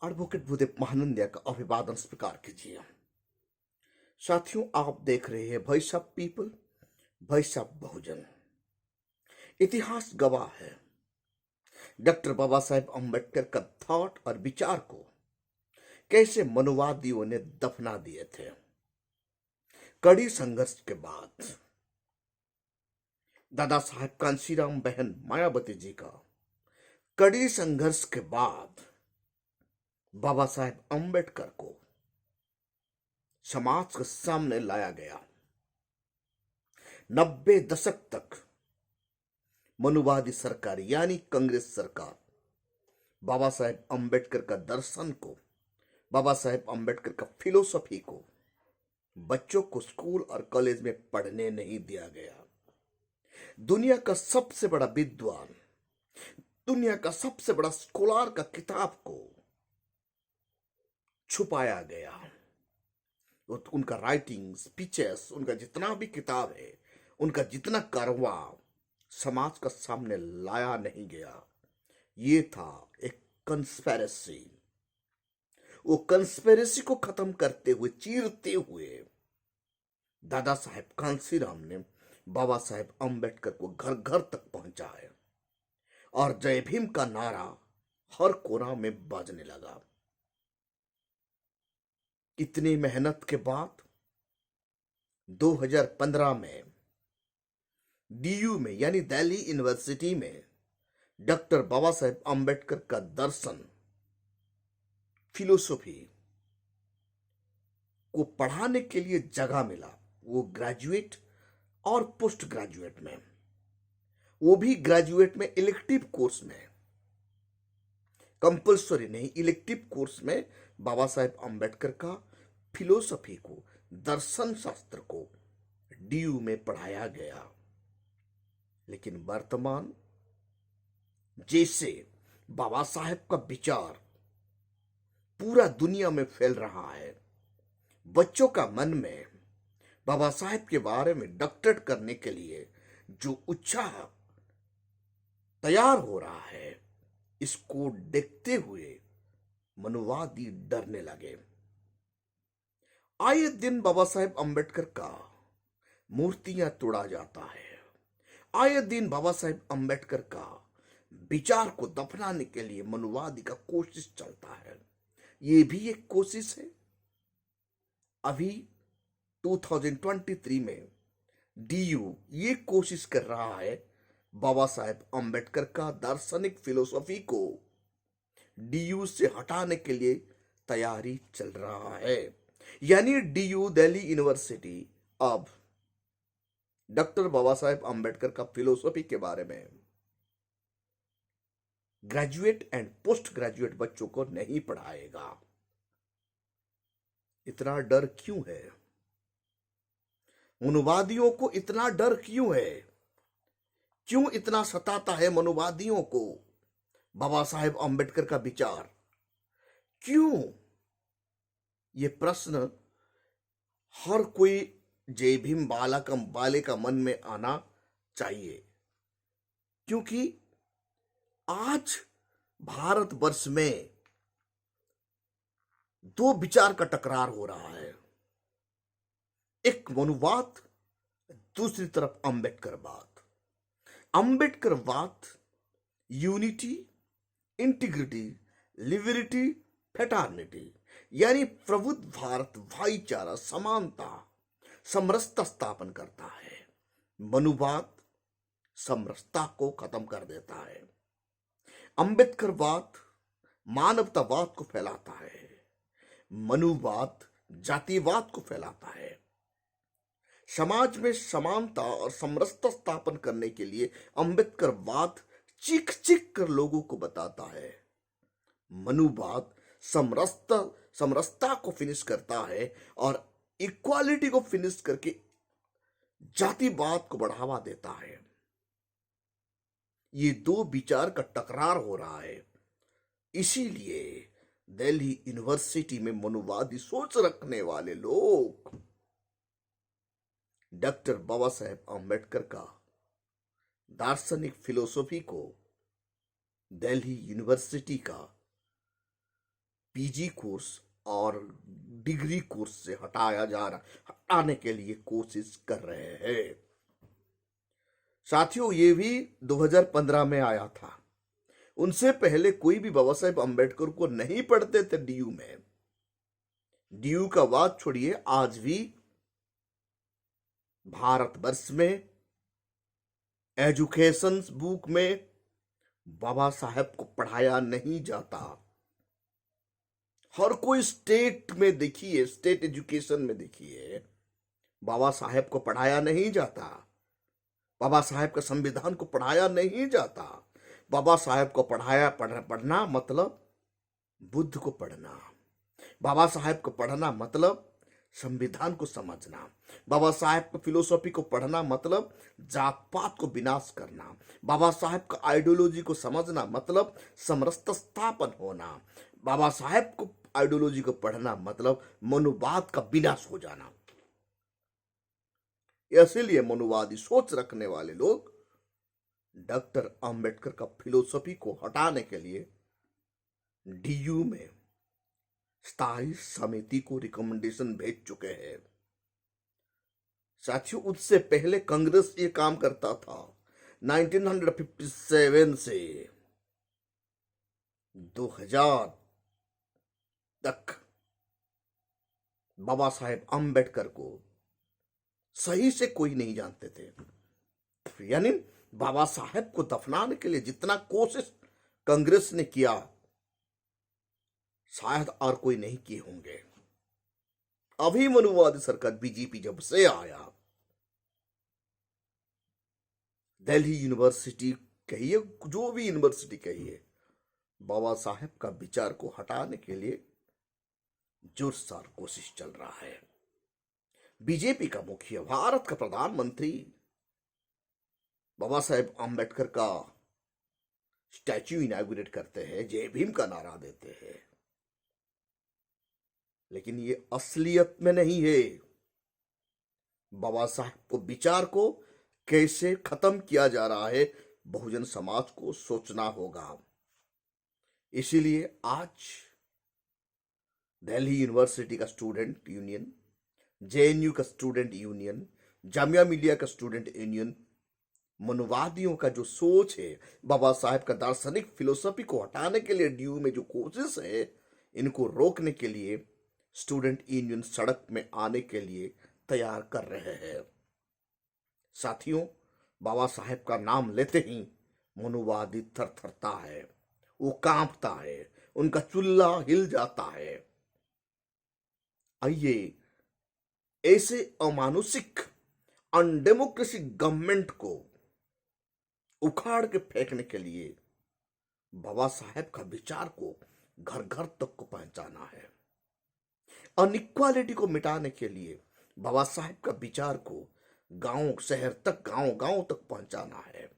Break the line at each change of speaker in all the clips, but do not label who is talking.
Advocate Bhudev Mahanandia का अभिवादन स्वीकार कीजिए। साथियों, आप देख रहे हैं voice of people, voice of Bahujan. इतिहास गवाह है डॉक्टर बाबा साहेब अम्बेडकर का थॉट और विचार को कैसे मनुवादियों ने दफना दिए थे। कड़ी संघर्ष के बाद दादा साहेब कांशीराम बहन मायावती जी का कड़ी संघर्ष के बाद बाबा साहेब अम्बेडकर को समाज के सामने लाया गया। 90 दशक तक मनुवादी सरकार यानी कांग्रेस सरकार बाबा साहेब अम्बेडकर का दर्शन को, बाबा साहेब अम्बेडकर का फिलोसफी को बच्चों को स्कूल और कॉलेज में पढ़ने नहीं दिया गया। दुनिया का सबसे बड़ा विद्वान, दुनिया का सबसे बड़ा स्कॉलर का किताब को छुपाया गया। उनका राइटिंग, स्पीचेस, उनका जितना भी किताब है, उनका जितना कारवा समाज का सामने लाया नहीं गया। ये था एक कंस्पिरेसी। वो कंस्पिरेसी को खत्म करते हुए, चीरते हुए दादा साहेब कांशीराम ने बाबा साहेब अम्बेडकर को घर घर तक पहुंचा है और जय भीम का नारा हर कोना में बाजने लगा। इतनी मेहनत के बाद 2015 में डीयू में यानी दिल्ली यूनिवर्सिटी में डॉक्टर बाबा साहेब अम्बेडकर का दर्शन, फिलोसफी को पढ़ाने के लिए जगह मिला। वो ग्रेजुएट और पोस्ट ग्रेजुएट में, वो भी ग्रेजुएट में इलेक्टिव कोर्स में, कंपल्सरी नहीं, इलेक्टिव कोर्स में बाबा साहेब अम्बेडकर का फिलोसफी को, दर्शन शास्त्र को डीयू में पढ़ाया गया। लेकिन वर्तमान जैसे बाबा साहेब का विचार पूरा दुनिया में फैल रहा है, बच्चों का मन में बाबा साहेब के बारे में डॉक्टरेट करने के लिए जो उत्साह तैयार हो रहा है, इसको देखते हुए मनुवादी डरने लगे। आए दिन बाबा साहेब अम्बेडकर का मूर्तियां तोड़ा जाता है। आए दिन बाबा साहेब अम्बेडकर का विचार को दफनाने के लिए मनुवादी का कोशिश चलता है। ये भी एक कोशिश है। अभी 2023 में डीयू ये कोशिश कर रहा है बाबा साहेब अम्बेडकर का दार्शनिक फिलोसफी को डीयू से हटाने के लिए तैयारी चल रहा है। यानी डीयू दिल्ली यूनिवर्सिटी अब डॉक्टर बाबा साहेब अम्बेडकर का फिलोसफी के बारे में ग्रेजुएट एंड पोस्ट ग्रेजुएट बच्चों को नहीं पढ़ाएगा। इतना डर क्यों है? मनुवादियों को इतना डर क्यों है? क्यों इतना सताता है मनुवादियों को बाबा साहेब अम्बेडकर का विचार? क्यों? ये प्रश्न हर कोई जय भीम बाले का मन में आना चाहिए, क्योंकि आज भारतवर्ष में दो विचार का टकरार हो रहा है। एक मनुवाद, दूसरी तरफ अम्बेडकरवाद। अम्बेडकरवाद यूनिटी, इंटीग्रिटी, लिबर्टी, फ्रेटर्निटी यानी प्रबुद्ध भारत, भाईचारा, समानता, समरसता स्थापन करता है। मनुवाद समरसता को खत्म कर देता है। अम्बेडकरवाद मानवतावाद को फैलाता है। मनुवाद जातिवाद को फैलाता है। समाज में समानता और समरसता स्थापन करने के लिए अम्बेडकरवाद चीख चीख कर लोगों को बताता है। मनुवाद समरसता को फिनिश करता है और इक्वालिटी को फिनिश करके जातिवाद को बढ़ावा देता है। ये दो विचार का टकरार हो रहा है। इसीलिए दिल्ली यूनिवर्सिटी में मनुवादी सोच रखने वाले लोग डॉक्टर बाबा साहेब अम्बेडकर का दार्शनिक फिलोसफी को दिल्ली यूनिवर्सिटी का पीजी कोर्स और डिग्री कोर्स से हटाने के लिए कोशिश कर रहे हैं। साथियों, ये भी 2015 में आया था। उनसे पहले कोई भी बाबा साहेब अंबेडकर को नहीं पढ़ते थे डीयू में। डीयू का बात छोड़िए, आज भी भारतवर्ष में एजुकेशन बुक में बाबा साहेब को पढ़ाया नहीं जाता। हर कोई स्टेट में देखिए, स्टेट एजुकेशन में देखिए, बाबा साहेब को पढ़ाया नहीं जाता। बाबा साहेब का संविधान को पढ़ाया नहीं जाता। बाबा साहेब को पढ़ना मतलब बुद्ध को पढ़ना। बाबा साहेब को पढ़ना मतलब संविधान को समझना। बाबा साहेब की फिलोसॉफी को पढ़ना मतलब जात पात को विनाश करना। बाबा साहेब का आइडियोलॉजी को समझना मतलब समरसता स्थापन होना। बाबा साहेब को आइडियोलॉजी को पढ़ना मतलब मनुवाद का विनाश हो जाना। इसीलिए मनुवादी सोच रखने वाले लोग डॉक्टर अंबेडकर का फिलोसॉफी को हटाने के लिए डीयू में स्थायी समिति को रिकमेंडेशन भेज चुके हैं। साथियों, उससे पहले कांग्रेस ये काम करता था। 1957 से 2000 तक बाबा साहेब अंबेडकर को सही से कोई नहीं जानते थे। यानी बाबा साहेब को दफनाने के लिए जितना कोशिश कांग्रेस ने किया, शायद और कोई नहीं किए होंगे। अभी मनुवादी सरकार बीजेपी जब से आया, दिल्ली यूनिवर्सिटी कहिए, जो भी यूनिवर्सिटी कहिए, बाबा साहेब का विचार को हटाने के लिए जोरदार कोशिश चल रहा है। बीजेपी का मुखिया, भारत का प्रधानमंत्री बाबा साहेब अंबेडकर का स्टैच्यू इनॉग्रेट करते हैं, जय भीम का नारा देते हैं, लेकिन ये असलियत में नहीं है। बाबा साहेब को विचार को कैसे खत्म किया जा रहा है, बहुजन समाज को सोचना होगा। इसीलिए आज दिल्ली यूनिवर्सिटी का स्टूडेंट यूनियन, जेएनयू का स्टूडेंट यूनियन, जामिया मिलिया का स्टूडेंट यूनियन, मनुवादियों का जो सोच है, बाबा साहेब का दार्शनिक फिलोसफी को हटाने के लिए डीयू में जो कोशिश है, इनको रोकने के लिए स्टूडेंट यूनियन सड़क में आने के लिए तैयार कर रहे हैं। साथियों, बाबा साहेब का नाम लेते ही मनुवादी थरथरता है, वो कांपता है, उनका चुल्ला हिल जाता है। आइए, ऐसे अमानुषिक अनडेमोक्रेटिक गवर्नमेंट को उखाड़ के फेंकने के लिए बाबा साहेब का विचार को घर घर तक को पहुंचाना है। अनइक्वालिटी को मिटाने के लिए बाबा साहेब का विचार को गांव शहर तक, गांव गांव तक पहुंचाना है।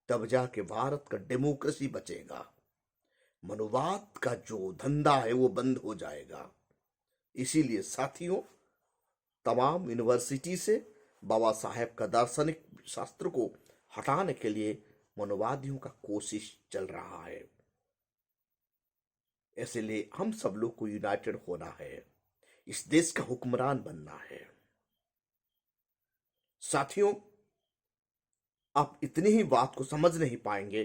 तब जाके भारत का डेमोक्रेसी बचेगा। मनुवाद का जो धंधा है वो बंद हो जाएगा। इसीलिए साथियों, तमाम यूनिवर्सिटी से बाबा साहेब का दार्शनिक शास्त्र को हटाने के लिए मनुवादियों का कोशिश चल रहा है। इसलिए हम सब लोग को यूनाइटेड होना है, इस देश का हुक्मरान बनना है। साथियों, आप इतनी ही बात को समझ नहीं पाएंगे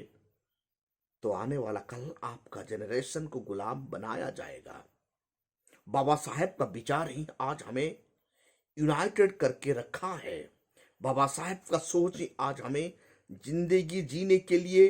तो आने वाला कल आपका जनरेशन को गुलाम बनाया जाएगा। बाबा साहेब का विचार ही आज हमें यूनाइटेड करके रखा है। बाबा साहेब का सोच ही आज हमें जिंदगी जीने के लिए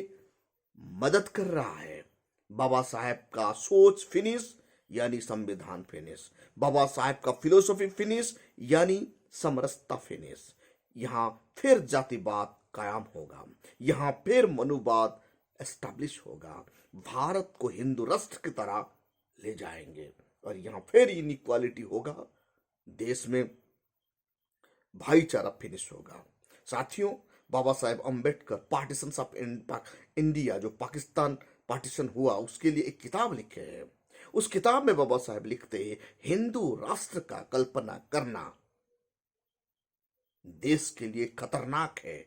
मदद कर रहा है। बाबा साहेब का सोच फिनिश यानी संविधान फिनिश, बाबा साहेब का फिलोसॉफी फिनिश यानी समरसता फिनिश। यहां फिर जातिवाद कायम होगा, यहां फिर मनुवाद एस्टैब्लिश होगा, भारत को हिंदू राष्ट्र की तरह ले जाएंगे और यहां फिर इनइक्वालिटी होगा, देश में भाईचारा फिनिश होगा। साथियों, Baba Saheb Ambedkar partitions of India, जो पाकिस्तान पार्टीशन हुआ, उसके लिए एक किताब लिखे हैं। उस किताब में बाबा साहेब लिखते हैं, हिंदू राष्ट्र का कल्पना करना देश के लिए खतरनाक है।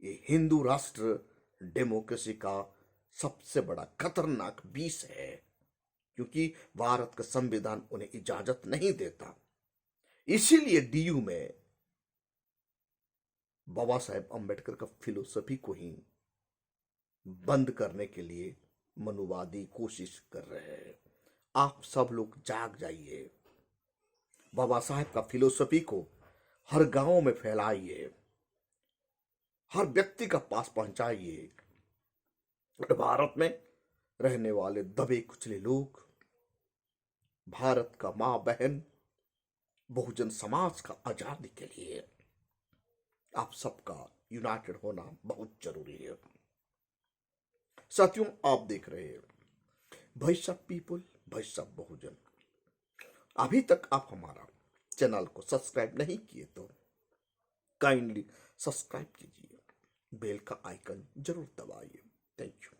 ये हिंदू राष्ट्र डेमोक्रेसी का सबसे बड़ा खतरनाक विष है। क्योंकि भारत का संविधान उन्हें इजाजत नहीं देता। इसीलिए डीयू में बाबा साहेब अंबेडकर का फिलोसफी को ही बंद करने के लिए मनुवादी कोशिश कर रहे हैं। आप सब लोग जाग जाइए, बाबा साहेब का फिलोसफी को हर गांव में फैलाइए, हर व्यक्ति का पास पहुंचाइए। भारत में रहने वाले दबे कुचले लोग, भारत का मां बहन, बहुजन समाज का आजादी के लिए आप सबका यूनाइटेड होना बहुत जरूरी है। साथियों, आप देख रहे हैं voice of people, voice of Bahujan. अभी तक आप हमारा चैनल को सब्सक्राइब नहीं किए तो काइंडली सब्सक्राइब कीजिए, बेल का आइकन जरूर दबाइए। Thank you.